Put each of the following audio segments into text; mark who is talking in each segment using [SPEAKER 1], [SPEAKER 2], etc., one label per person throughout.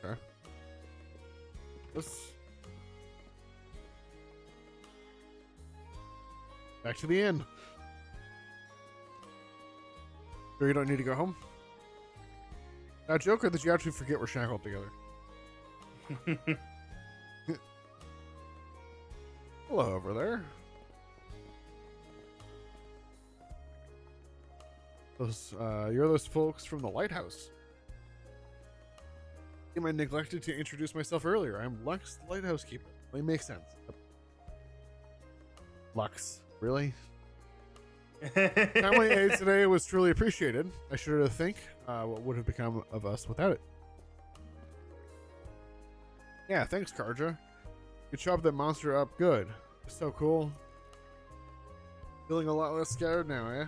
[SPEAKER 1] Okay. Let's back to the inn. Sure you don't need to go home? Now, Joker, did you actually forget we're shackled together? Hello over there. You're those folks from the lighthouse. I neglected to introduce myself earlier. I'm Lux, the lighthouse keeper. It makes sense. Lux, really? Timely aid today was truly appreciated. I shudder to think what would have become of us without it. Yeah, thanks, Karja. You chopped that monster up good. So cool. Feeling a lot less scared now, eh?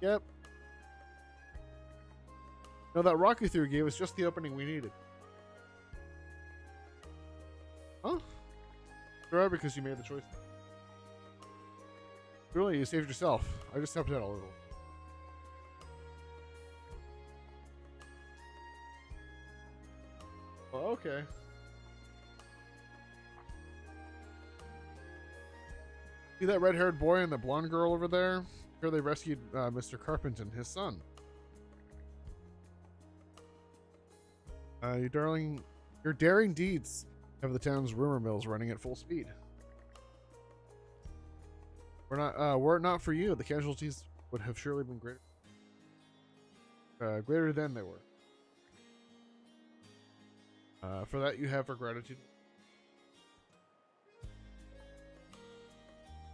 [SPEAKER 1] Yep. No, that rock you threw gave us just the opening we needed. Huh? Sure, because you made the choice. Really, you saved yourself. I just helped out a little. Well, okay. See that red-haired boy and the blonde girl over there? Sure, they rescued Mr. Carpenter, his son. Your daring deeds have the town's rumor mills running at full speed. Were it not for you, the casualties would have surely been greater than they were. For that you have our gratitude.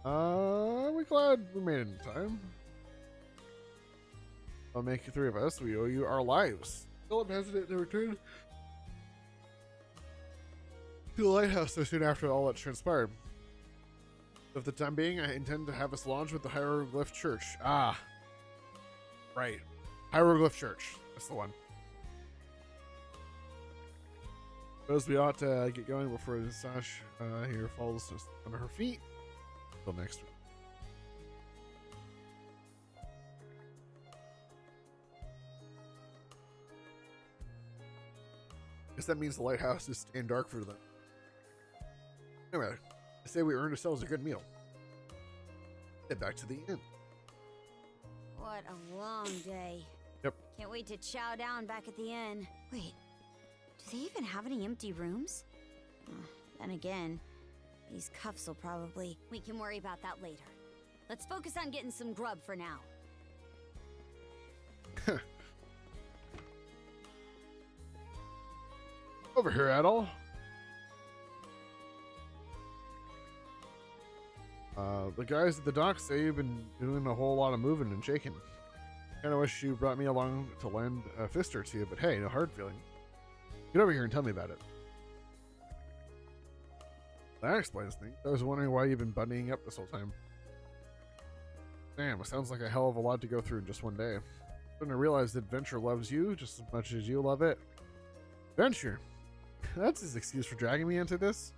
[SPEAKER 1] We're glad we made it in time. I'll make you three of us. We owe you our lives. Philip hesitated to return to the lighthouse so soon after all that transpired. For the time being, I intend to have us lodge with the Hieroglyph Church. Ah, right. Hieroglyph Church. That's the one. Suppose we ought to get going before Sash here falls under her feet. Until next week. Guess that means the lighthouse is staying dark for them. Anyway, I say we earned ourselves a good meal. Head back to the inn.
[SPEAKER 2] What a long day.
[SPEAKER 1] Yep.
[SPEAKER 2] Can't wait to chow down back at the inn. Wait, do they even have any empty rooms? Then again, these cuffs will probably... We can worry about that later. Let's focus on getting some grub for now.
[SPEAKER 1] Over here, Adol. The guys at the dock say you've been doing a whole lot of moving and shaking. Kinda wish you brought me along to lend a fist or two, but hey, no hard feeling. Get over here and tell me about it. That explains things. I was wondering why you've been bunnying up this whole time. Damn, it sounds like a hell of a lot to go through in just one day. Then I realized that Adventure loves you just as much as you love it. Adventure? That's his excuse for dragging me into this?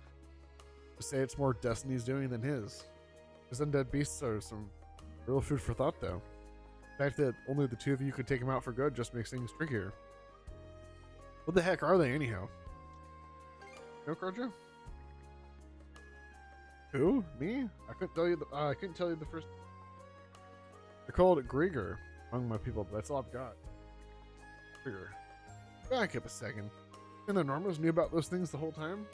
[SPEAKER 1] To say it's more Destiny's doing than his. His undead beasts are some real food for thought, though. The fact that only the two of you could take him out for good just makes things trickier. What the heck are they, anyhow? No, Karja? Who? Me? I couldn't tell you the first. They're called Grieger among my people, but that's all I've got. Grieger. Back up a second. And the Normals knew about those things the whole time?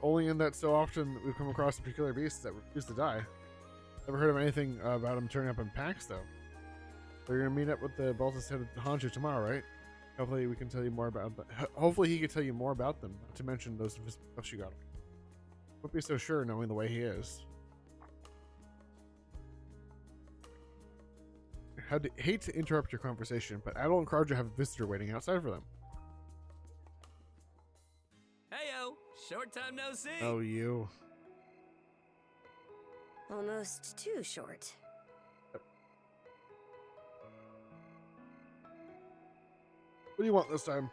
[SPEAKER 1] Only in that so often we've come across particular beasts that refuse to die. Never heard of anything about them turning up in packs, though. We're gonna meet up with the Baltus head Hanju tomorrow, right? Hopefully we can tell you more about them. Hopefully he can tell you more about them, not to mention those stuff you got. Won't be so sure knowing the way he is. Hate to interrupt your conversation, but Adol and Karja have a visitor waiting outside for them.
[SPEAKER 3] Heyo, short time no see.
[SPEAKER 1] Oh, you.
[SPEAKER 2] Almost too short.
[SPEAKER 1] What do you want this time?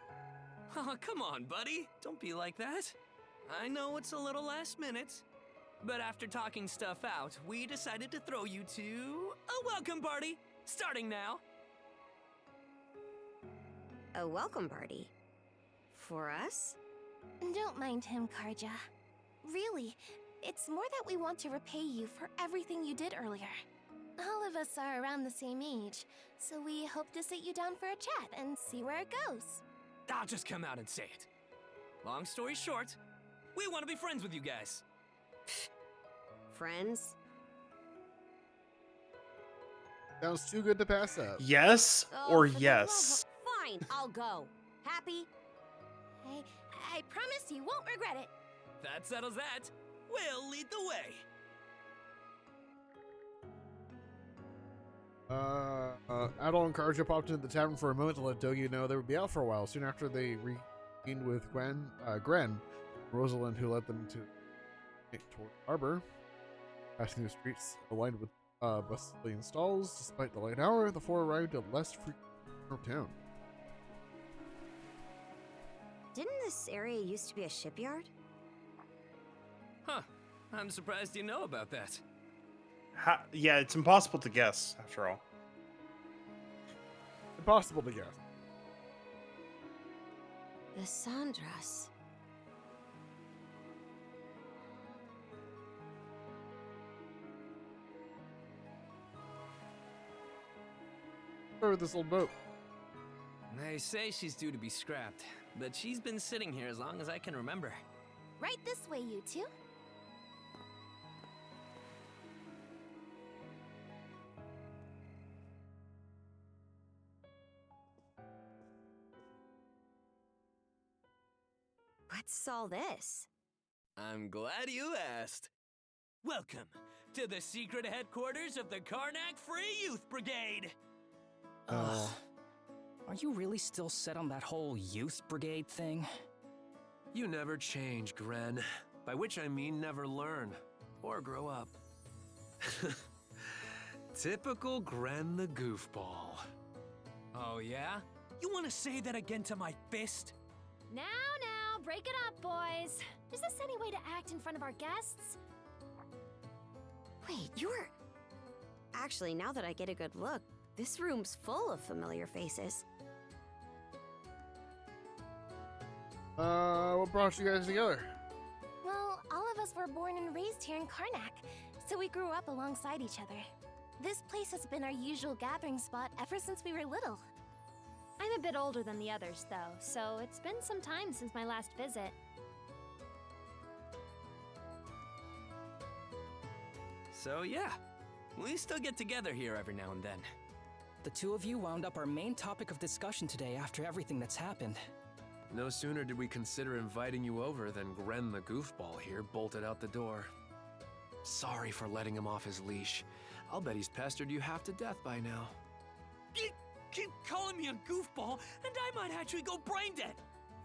[SPEAKER 3] Oh, come on, buddy. Don't be like that. I know it's a little last minute, but after talking stuff out, we decided to throw you to a welcome party, starting now.
[SPEAKER 2] A welcome party? For us?
[SPEAKER 4] Don't mind him, Karja. Really, it's more that we want to repay you for everything you did earlier. All of us are around the same age, so we hope to sit you down for a chat and see where it goes.
[SPEAKER 3] I'll just come out and say it. Long story short, we want to be friends with you guys.
[SPEAKER 2] Friends?
[SPEAKER 1] Sounds too good to pass up.
[SPEAKER 5] Yes
[SPEAKER 2] Oh,
[SPEAKER 5] or
[SPEAKER 2] for the
[SPEAKER 5] yes?
[SPEAKER 2] love of- Fine, I'll go. Happy?
[SPEAKER 4] I promise you won't regret it.
[SPEAKER 3] That settles that. We'll lead the way.
[SPEAKER 1] Adol and Karja popped into the tavern for a moment to let Dogi know they would be out for a while. Soon after, they reconvened with Gren, Rosalind, who led them toward the harbor. Passing through streets aligned with bustling stalls, despite the late hour, the four arrived at less frequented town.
[SPEAKER 2] Didn't this area used to be a shipyard?
[SPEAKER 3] Huh. I'm surprised you know about that.
[SPEAKER 5] Yeah, it's impossible to guess, after all.
[SPEAKER 1] Impossible to guess.
[SPEAKER 2] The Sandras.
[SPEAKER 1] Where with this old boat?
[SPEAKER 3] They say she's due to be scrapped, but she's been sitting here as long as I can remember.
[SPEAKER 4] Right this way, you two.
[SPEAKER 2] What's all this?
[SPEAKER 3] I'm glad you asked. Welcome to the secret headquarters of the Karnak Free Youth Brigade.
[SPEAKER 6] Are you really still set on that whole youth brigade thing?
[SPEAKER 7] You never change, Gren. By which I mean never learn or grow up. Typical Gren the goofball.
[SPEAKER 3] Oh yeah? You want to say that again to my fist?
[SPEAKER 4] Now, break it up, boys. Is this any way to act in front of our guests?
[SPEAKER 2] Wait, you're... Actually, now that I get a good look, this room's full of familiar faces.
[SPEAKER 1] What brought you guys together?
[SPEAKER 4] Well, all of us were born and raised here in Karnak, so we grew up alongside each other. This place has been our usual gathering spot ever since we were little.
[SPEAKER 8] I'm a bit older than the others, though, so it's been some time since my last visit.
[SPEAKER 3] So yeah, we still get together here every now and then.
[SPEAKER 6] The two of you wound up our main topic of discussion today after everything that's happened.
[SPEAKER 7] No sooner did we consider inviting you over than Gren the goofball here bolted out the door. Sorry for letting him off his leash. I'll bet he's pestered you half to death by now.
[SPEAKER 3] Keep calling me a goofball, and I might actually go brain dead.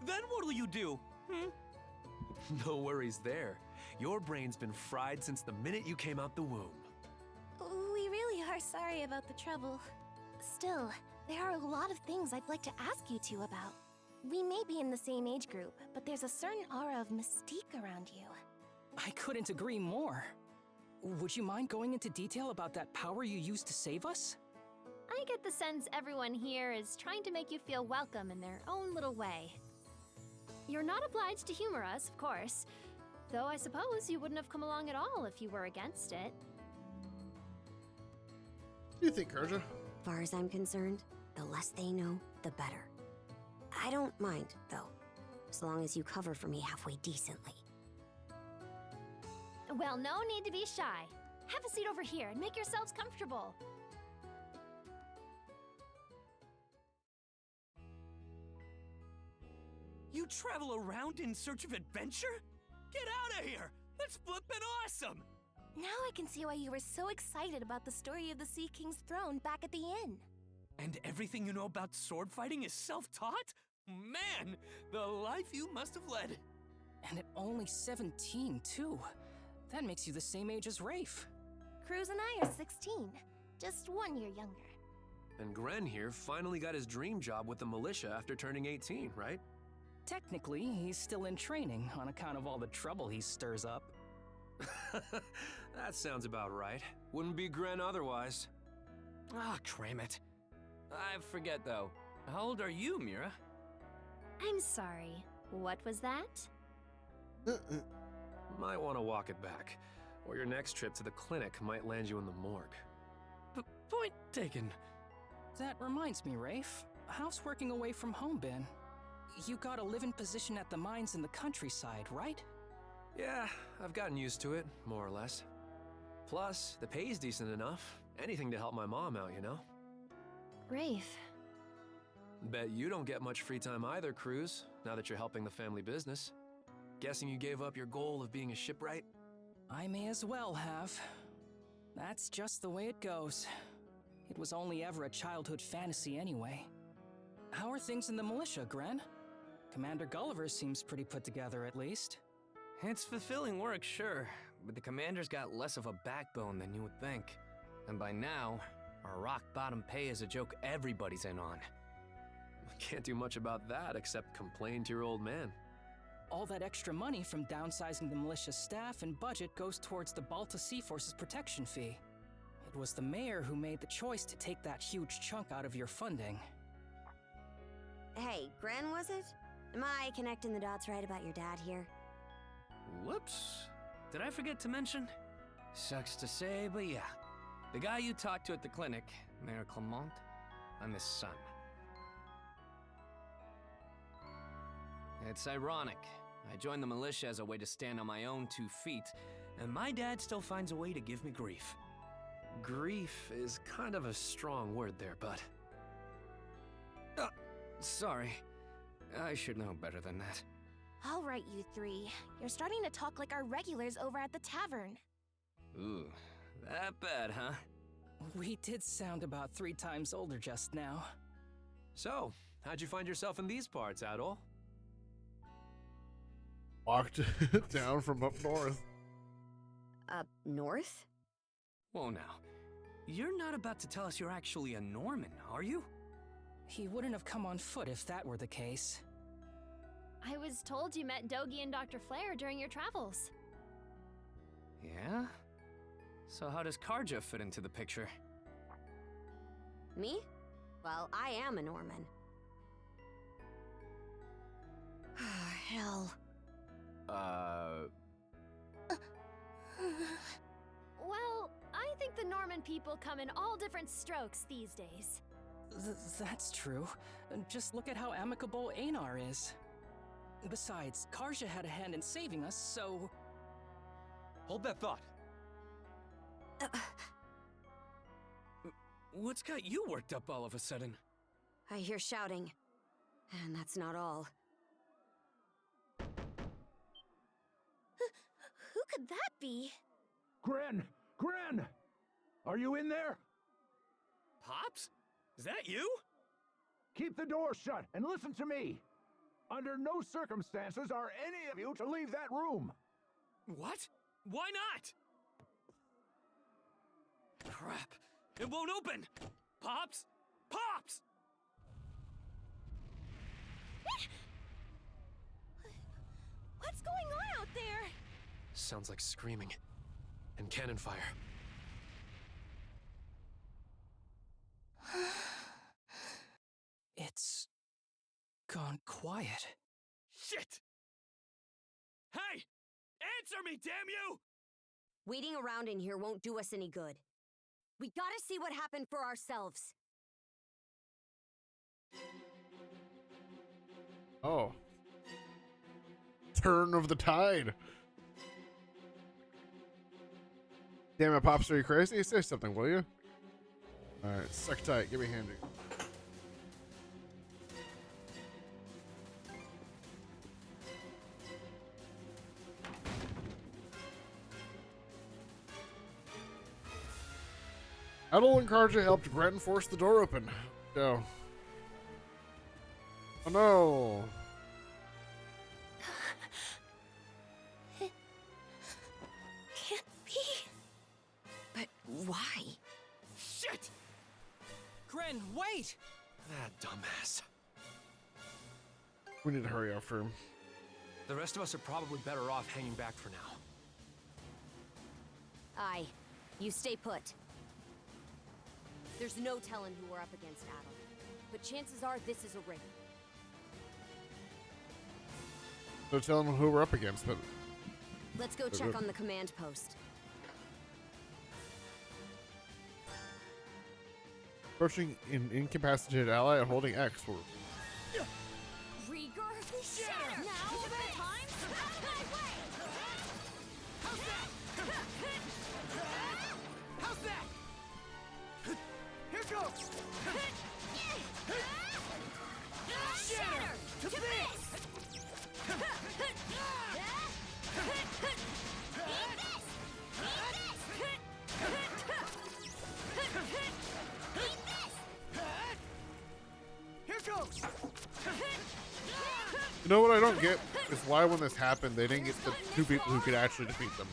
[SPEAKER 3] Then what'll you do?
[SPEAKER 7] No worries there. Your brain's been fried since the minute you came out the womb.
[SPEAKER 4] We really are sorry about the trouble. Still, there are a lot of things I'd like to ask you two about. We may be in the same age group, but there's a certain aura of mystique around you.
[SPEAKER 6] I couldn't agree more. Would you mind going into detail about that power you used to save us?
[SPEAKER 8] I get the sense everyone here is trying to make you feel welcome in their own little way. You're not obliged to humor us, of course, though I suppose you wouldn't have come along at all if you were against it.
[SPEAKER 1] What do you think, Karja?
[SPEAKER 2] As far as I'm concerned, the less they know, the better. I don't mind, though, as long as you cover for me halfway decently.
[SPEAKER 8] Well, no need to be shy. Have a seat over here and make yourselves comfortable.
[SPEAKER 3] You travel around in search of adventure? Get out of here! That's flippin' awesome!
[SPEAKER 4] Now I can see why you were so excited about the story of the Sea King's throne back at the inn.
[SPEAKER 3] And everything you know about sword fighting is self-taught? Man, the life you must have led.
[SPEAKER 6] And at only 17, too. That makes you the same age as Rafe.
[SPEAKER 4] Cruz and I are 16, just 1 year younger.
[SPEAKER 7] And Gren here finally got his dream job with the militia after turning 18, right?
[SPEAKER 6] Technically, he's still in training on account of all the trouble he stirs up.
[SPEAKER 7] That sounds about right. Wouldn't be Gren otherwise.
[SPEAKER 3] Ah, cram it. I forget though. How old are you, Mira?
[SPEAKER 8] I'm sorry. What was that?
[SPEAKER 7] Might want to walk it back, or your next trip to the clinic might land you in the morgue.
[SPEAKER 3] Point taken.
[SPEAKER 6] That reminds me, Rafe. How's working away from home been? You got a live-in position at the mines in the countryside, right?
[SPEAKER 7] Yeah, I've gotten used to it, more or less. Plus, the pay's decent enough. Anything to help my mom out, you know?
[SPEAKER 8] Rafe.
[SPEAKER 7] Bet you don't get much free time either, Cruz, now that you're helping the family business. Guessing you gave up your goal of being a shipwright?
[SPEAKER 6] I may as well have. That's just the way it goes. It was only ever a childhood fantasy anyway. How are things in the militia, Gren? Commander Gulliver seems pretty put together, at least.
[SPEAKER 3] It's fulfilling work, sure, but the commander's got less of a backbone than you would think. And by now, our rock-bottom pay is a joke everybody's in on.
[SPEAKER 7] Can't do much about that except complain to your old man.
[SPEAKER 6] All that extra money from downsizing the militia's staff and budget goes towards the Balta Sea Force's protection fee. It was the mayor who made the choice to take that huge chunk out of your funding.
[SPEAKER 2] Hey, Gren, was it? Am I connecting the dots right about your dad here?
[SPEAKER 3] Whoops. Did I forget to mention? Sucks to say, but yeah. The guy you talked to at the clinic, Mayor Clement, I'm his son. It's ironic. I joined the militia as a way to stand on my own 2 feet, and my dad still finds a way to give me grief.
[SPEAKER 7] Grief is kind of a strong word there, bud.
[SPEAKER 3] Sorry. I should know better than that.
[SPEAKER 4] All right, you three. You're starting to talk like our regulars over at the tavern.
[SPEAKER 3] Ooh, that bad, huh?
[SPEAKER 6] We did sound about 3 times older just now.
[SPEAKER 7] So, how'd you find yourself in these parts, Adol?
[SPEAKER 1] Walked down from up north.
[SPEAKER 2] Up north?
[SPEAKER 3] Whoa now. You're not about to tell us you're actually a Norman, are you?
[SPEAKER 6] He wouldn't have come on foot if that were the case.
[SPEAKER 8] I was told you met Dogi and Dr. Flair during your travels.
[SPEAKER 3] Yeah? So how does Karja fit into the picture?
[SPEAKER 2] Me? Well, I am a Norman. Hell.
[SPEAKER 8] Well, I think the Norman people come in all different strokes these days.
[SPEAKER 6] That's true. Just look at how amicable Einar is. Besides, Karja had a hand in saving us, so...
[SPEAKER 7] Hold that thought.
[SPEAKER 3] What's got you worked up all of a sudden?
[SPEAKER 2] I hear shouting. And that's not all.
[SPEAKER 4] Who could that be?
[SPEAKER 9] Gren! Gren! Are you in there?
[SPEAKER 3] Pops? Is that you?
[SPEAKER 9] Keep the door shut and listen to me. Under no circumstances are any of you to leave that room.
[SPEAKER 3] What? Why not? Crap. It won't open! Pops? Pops!
[SPEAKER 4] What's going on out there?
[SPEAKER 7] Sounds like screaming. And cannon fire.
[SPEAKER 6] It's... gone quiet.
[SPEAKER 3] Shit! Hey! Answer me, damn you!
[SPEAKER 2] Waiting around in here won't do us any good. We gotta see what happened for ourselves.
[SPEAKER 1] Oh. Turn of the tide. Damn it, Pops, are you crazy? Say something, will you? Alright, suck tight. Give me a hand. Adol and Karja helped Gren force the door open. Go. Oh no!
[SPEAKER 4] It can't be.
[SPEAKER 2] But why?
[SPEAKER 3] Shit!
[SPEAKER 6] Gren, wait!
[SPEAKER 7] That dumbass.
[SPEAKER 1] We need to hurry after him.
[SPEAKER 7] The rest of us are probably better off hanging back for now.
[SPEAKER 2] Aye. You stay put. There's no telling who we're up against, Adol. But chances are this is a ring.
[SPEAKER 1] So tell them who we're up against. But
[SPEAKER 2] Let's go check on the command post.
[SPEAKER 1] approaching an incapacitated ally and holding X. We're
[SPEAKER 2] Rieger? Shatter! Now? Bad times? Out of my way!
[SPEAKER 3] How's that? How's that? Here goes.
[SPEAKER 2] Shatter! To this!
[SPEAKER 3] Here goes.
[SPEAKER 1] You know what I don't get is why when this happened they didn't get the two people who could actually defeat them.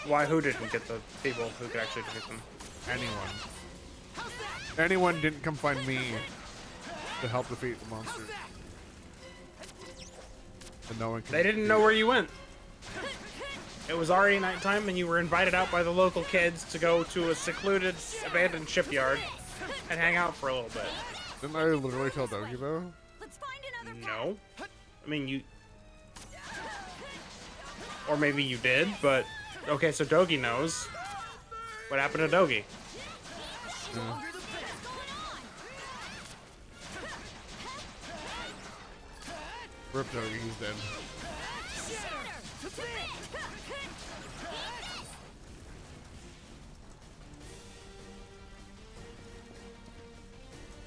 [SPEAKER 5] Why? Who didn't get the people who could actually defeat them?
[SPEAKER 1] Anyone. Anyone didn't come find me to help defeat the monster. And no one can
[SPEAKER 5] They didn't know where you went. It was already nighttime, and you were invited out by the local kids to go to a secluded, abandoned shipyard and hang out for a little bit.
[SPEAKER 1] Didn't I literally tell Dogi though?
[SPEAKER 2] Let's find another
[SPEAKER 5] No. I mean, you... Or maybe you did, but... Okay, so Dogi knows. What happened to Dogi?
[SPEAKER 1] Yeah. Rip Dogi, he's dead.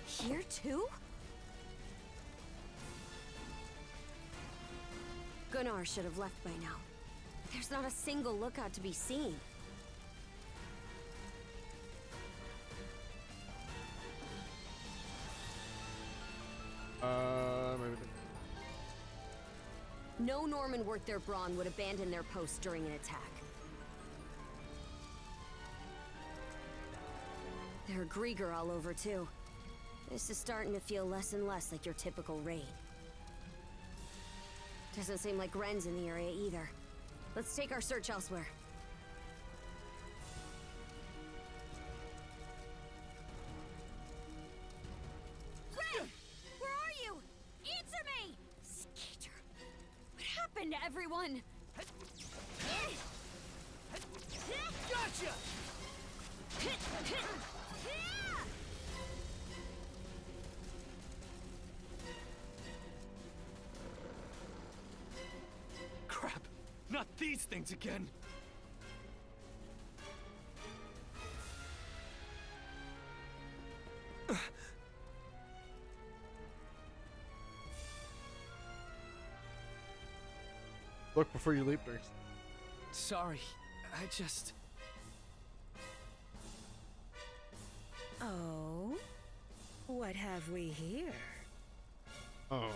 [SPEAKER 2] Here too? Gunnar should have left by now. There's not a single lookout to be seen.
[SPEAKER 1] Maybe.
[SPEAKER 2] No Norman worth their brawn would abandon their post during an attack. There are Grieger all over too. This is starting to feel less and less like your typical raid. Doesn't seem like Ren's in the area either. Let's take our search elsewhere. Ren! Where are you? Answer me! Skeeter. What happened to everyone?
[SPEAKER 3] Gotcha. Crap! Not these things again!
[SPEAKER 1] Look before you leap, Dirks.
[SPEAKER 3] Sorry, I just...
[SPEAKER 10] Oh? What have we here?
[SPEAKER 1] Oh.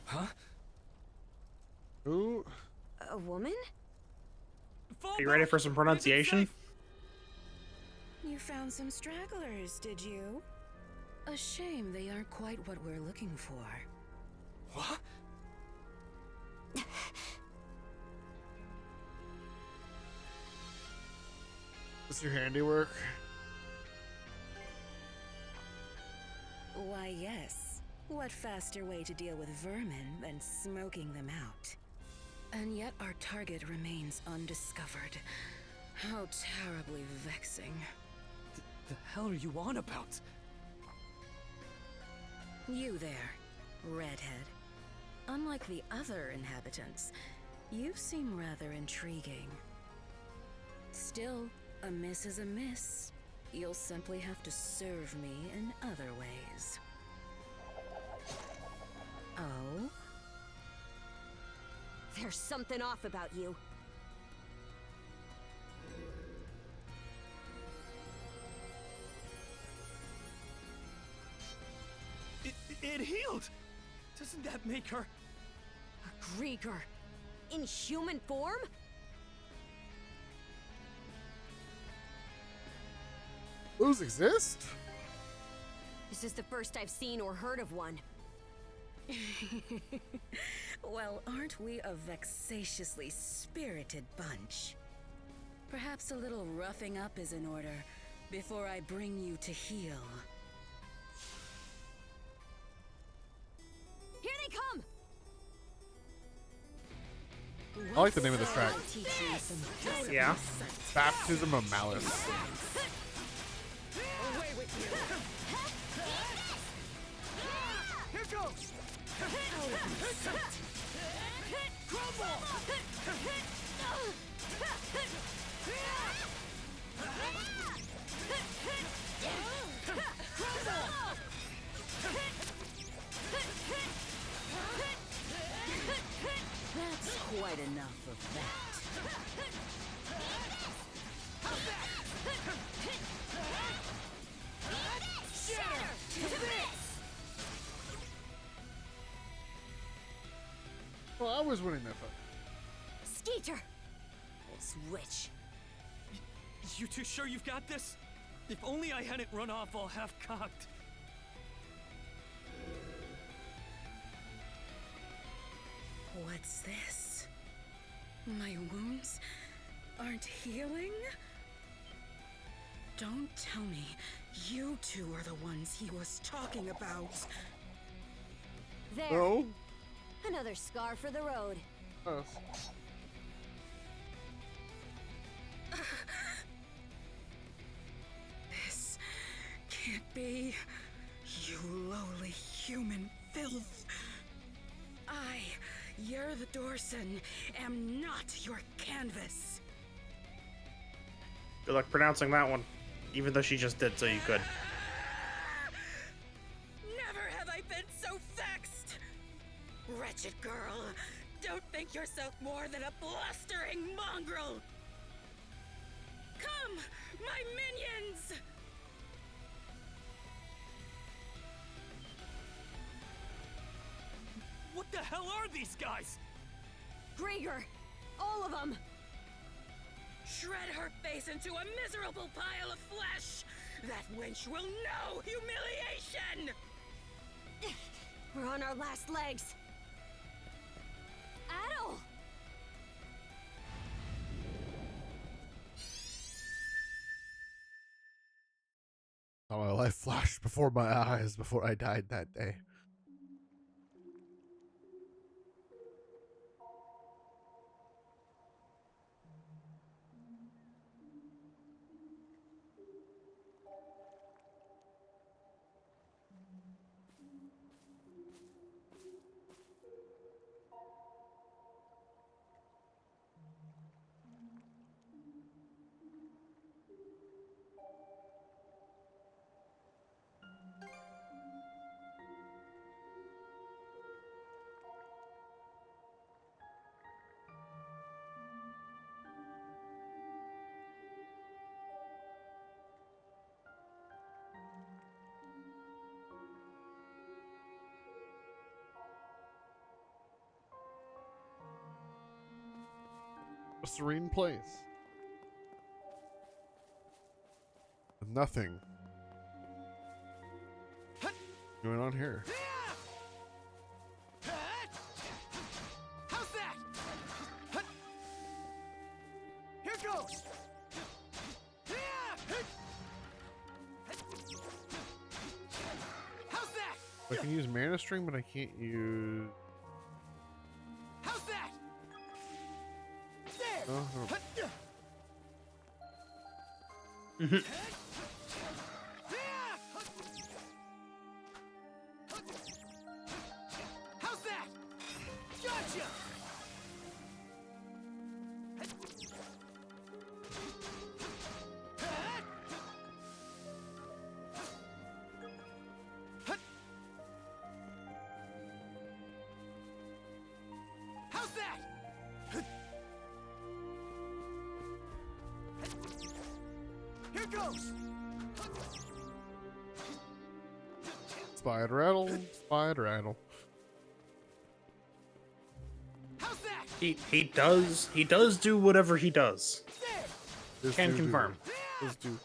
[SPEAKER 3] Huh?
[SPEAKER 1] Who?
[SPEAKER 2] A woman?
[SPEAKER 5] Are you ready for some pronunciation?
[SPEAKER 10] You found some stragglers, did you? A shame they aren't quite what we're looking for.
[SPEAKER 3] What?
[SPEAKER 1] This your handiwork?
[SPEAKER 10] Why, yes. What faster way to deal with vermin than smoking them out? And yet our target remains undiscovered. How terribly vexing.
[SPEAKER 3] The hell are you on about?
[SPEAKER 10] You there, redhead. Unlike the other inhabitants, you seem rather intriguing. Still, a miss is a miss. You'll simply have to serve me in other ways. Oh?
[SPEAKER 2] There's something off about you.
[SPEAKER 3] It healed! Doesn't that make her...
[SPEAKER 2] A Grieger. In human form?
[SPEAKER 1] Those exist?
[SPEAKER 2] This is the first I've seen or heard of one.
[SPEAKER 10] Well, aren't we a vexatiously spirited bunch? Perhaps a little roughing up is in order, before I bring you to heel.
[SPEAKER 2] Here they come!
[SPEAKER 1] I like the name of this track.
[SPEAKER 5] Yeah.
[SPEAKER 1] Baptism of Malice.
[SPEAKER 3] Here goes!
[SPEAKER 10] That's quite enough of that.
[SPEAKER 1] Well, I was winning that fight.
[SPEAKER 2] Skeeter! This witch.
[SPEAKER 3] You two sure you've got this? If only I hadn't run off all half-cocked.
[SPEAKER 10] What's this? My wounds aren't healing? Don't tell me you two are the ones he was talking about.
[SPEAKER 2] There.
[SPEAKER 1] Oh?
[SPEAKER 2] Another scar for the road.
[SPEAKER 1] Oh.
[SPEAKER 10] This can't be. You lowly human filth. I, you're the Dorson, am not your canvas.
[SPEAKER 5] Good luck pronouncing that one. Even though she just did, so you could.
[SPEAKER 10] Never have I been so vexed! Wretched girl, don't think yourself more than a blustering mongrel! Come, my minions!
[SPEAKER 3] What the hell are these guys?
[SPEAKER 2] Grieger! All of them!
[SPEAKER 10] Shred her face into a miserable pile of flesh! That wench will know humiliation!
[SPEAKER 2] We're on our last legs. Adel!
[SPEAKER 1] How my life flashed before my eyes before I died that day. A serene place. With nothing going on here.
[SPEAKER 3] How's that? Here goes! How's that?
[SPEAKER 1] I can use mana string, but I can't use.
[SPEAKER 3] How's that? There!
[SPEAKER 1] Oh, no.
[SPEAKER 3] How's that? Gotcha! How's that? Here goes!
[SPEAKER 1] Spider rattle, spider rattle.
[SPEAKER 3] How's that?
[SPEAKER 5] He does do whatever he does.
[SPEAKER 1] Just
[SPEAKER 5] Can
[SPEAKER 1] do-
[SPEAKER 5] confirm.
[SPEAKER 1] Just do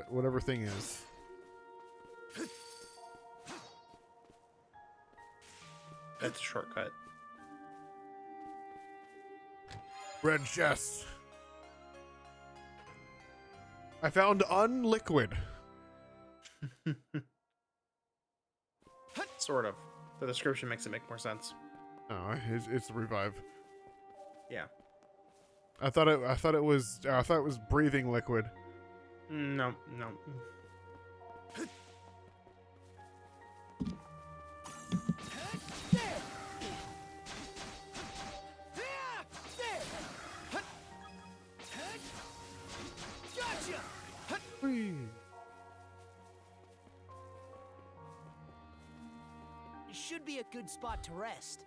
[SPEAKER 1] whatever thing is.
[SPEAKER 5] That's a shortcut.
[SPEAKER 1] Red chest. I found unliquid.
[SPEAKER 5] Sort of. The description makes it make more sense.
[SPEAKER 1] Oh, it's the revive.
[SPEAKER 5] Yeah.
[SPEAKER 1] I thought it was breathing liquid.
[SPEAKER 5] No.
[SPEAKER 1] Whee.
[SPEAKER 11] It should be a good spot to rest.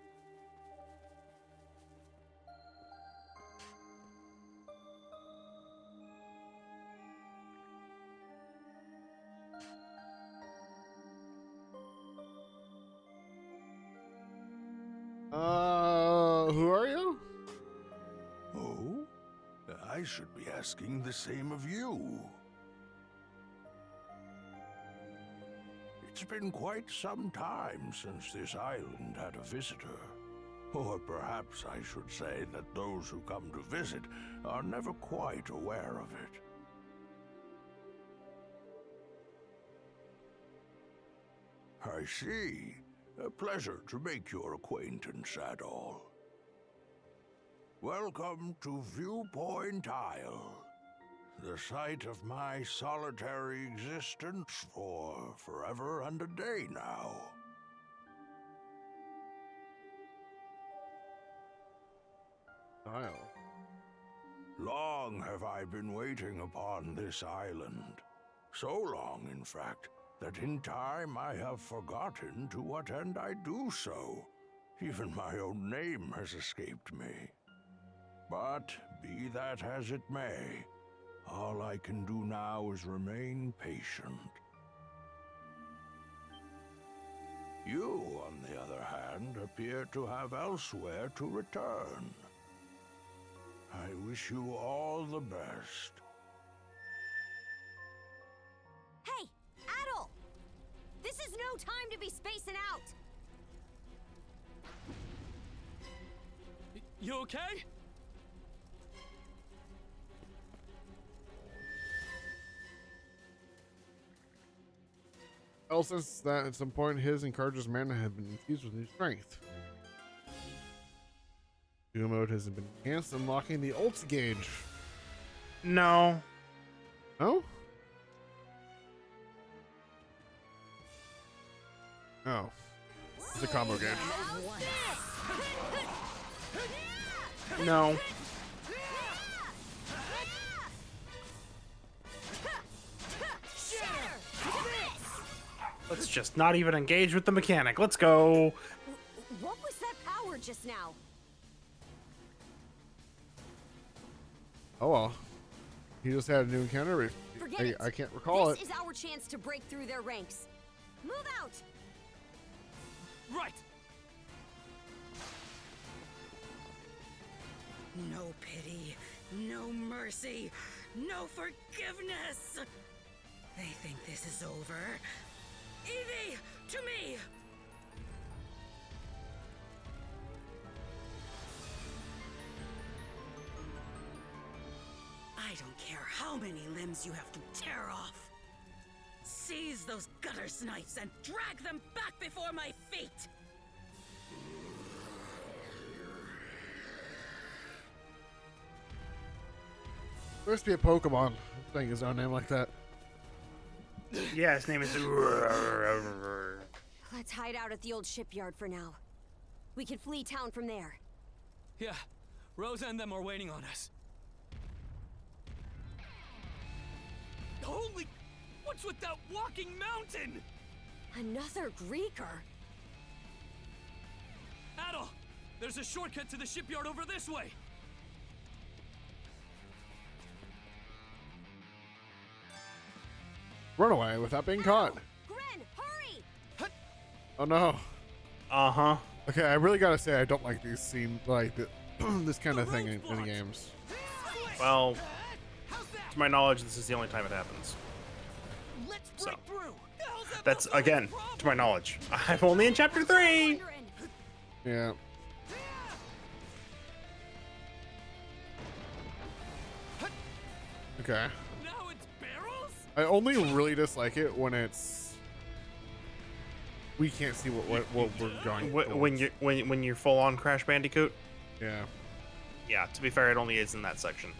[SPEAKER 1] Who are you?
[SPEAKER 9] Oh? I should be asking the same of you. It's been quite some time since this island had a visitor. Or perhaps I should say that those who come to visit are never quite aware of it. I see. A pleasure to make your acquaintance at all. Welcome to Viewpoint Isle, the site of my solitary existence for forever and a day now.
[SPEAKER 1] Isle.
[SPEAKER 9] Long have I been waiting upon this island. So long, in fact, that in time I have forgotten to what end I do so. Even my own name has escaped me. But be that as it may, all I can do now is remain patient. You, on the other hand, appear to have elsewhere to return. I wish you all the best.
[SPEAKER 2] Hey, Adol! This is no time to be spacing out!
[SPEAKER 3] You okay?
[SPEAKER 1] Well, since that at some point his and Carter's mana have been infused with new strength. Duo mode has been enhanced, unlocking the ult gauge.
[SPEAKER 5] No.
[SPEAKER 1] No? Oh. It's a combo gauge.
[SPEAKER 5] No. Let's just not even engage with the mechanic. Let's go.
[SPEAKER 2] What was that power just now?
[SPEAKER 1] Oh well. He just had a new encounter.
[SPEAKER 2] Forget it.
[SPEAKER 1] I can't recall
[SPEAKER 2] This
[SPEAKER 1] it.
[SPEAKER 2] is our chance to break through their ranks. Move out!
[SPEAKER 3] Right.
[SPEAKER 10] No pity, no mercy, no forgiveness. They think this is over. Evie, to me! I don't care how many limbs you have to tear off. Seize those gutter snipes and drag them back before my feet!
[SPEAKER 1] There must be a Pokemon saying his own name like that.
[SPEAKER 5] Yeah, his name is.
[SPEAKER 2] Let's hide out at the old shipyard for now. We can flee town from there.
[SPEAKER 3] Yeah, Rosa and them are waiting on us. Holy... What's with that walking mountain?
[SPEAKER 2] Another Greeker?
[SPEAKER 3] Adol, there's a shortcut to the shipyard over this way.
[SPEAKER 1] Run away without being caught.
[SPEAKER 2] Gren, hurry!
[SPEAKER 1] Oh no.
[SPEAKER 5] Uh-huh.
[SPEAKER 1] Okay, I really gotta say I don't like these scenes, like this kind of thing in games.
[SPEAKER 5] Well, to my knowledge, this is the only time it happens.
[SPEAKER 11] Let's
[SPEAKER 5] So.
[SPEAKER 11] break through.
[SPEAKER 5] That's, again, to my knowledge. I'm only in chapter 3!
[SPEAKER 1] Yeah.
[SPEAKER 3] Now
[SPEAKER 1] Okay.
[SPEAKER 3] it's barely
[SPEAKER 1] I only really dislike it when it's we can't see what we're going.
[SPEAKER 5] When you're full on Crash Bandicoot.
[SPEAKER 1] Yeah.
[SPEAKER 5] Yeah. To be fair, it only is in that section.